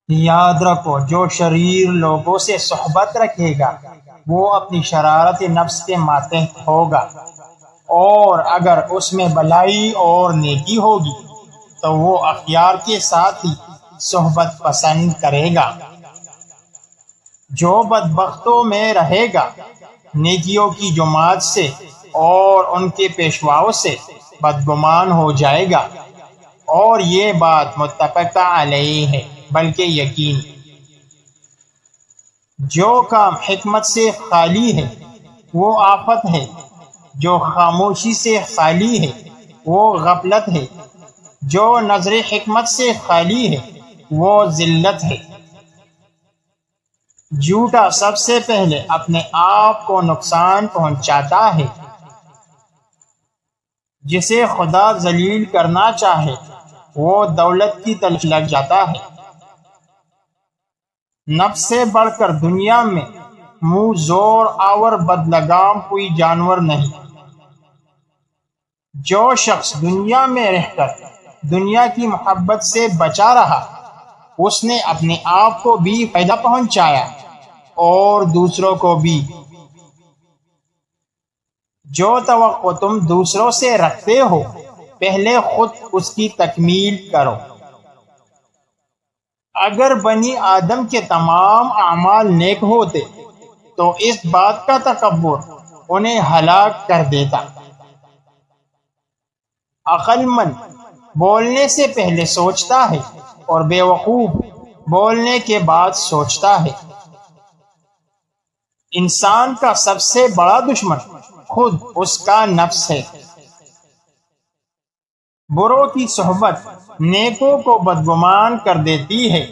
یاد رکھو جو شریر لوگوں سے صحبت رکھے گا وہ اپنی شرارت نفس کے ماتحت ہوگا، اور اگر اس میں بھلائی اور نیکی ہوگی تو وہ اخیار کے ساتھ ہی صحبت پسند کرے گا۔ جو بدبختوں میں رہے گا نیکیوں کی جماعت سے اور ان کے پیشواؤں سے بدگمان ہو جائے گا، اور یہ بات متفق علیہ ہے بلکہ یقین۔ جو کام حکمت سے خالی ہے وہ آفت ہے، جو خاموشی سے خالی ہے وہ غفلت ہے، جو نظر حکمت سے خالی ہے وہ ذلت ہے۔ جھوٹا سب سے پہلے اپنے آپ کو نقصان پہنچاتا ہے۔ جسے خدا ذلیل کرنا چاہے وہ دولت کی تلاش لگ جاتا ہے۔ نفس سے بڑھ کر دنیا میں منہ زور آور بدلگام کوئی جانور نہیں۔ جو شخص دنیا میں رہ کر دنیا کی محبت سے بچا رہا اس نے اپنے آپ کو بھی فائدہ پہنچایا اور دوسروں کو بھی۔ جو توقع تم دوسروں سے رکھتے ہو پہلے خود اس کی تکمیل کرو۔ اگر بنی آدم کے تمام اعمال نیک ہوتے تو اس بات کا تکبر انہیں ہلاک کر دیتا۔ عقل مند بولنے سے پہلے سوچتا ہے اور بے وقوف بولنے کے بعد سوچتا ہے۔ انسان کا سب سے بڑا دشمن خود اس کا نفس ہے۔ بروں کی صحبت نیکوں کو بدگمان کر دیتی ہے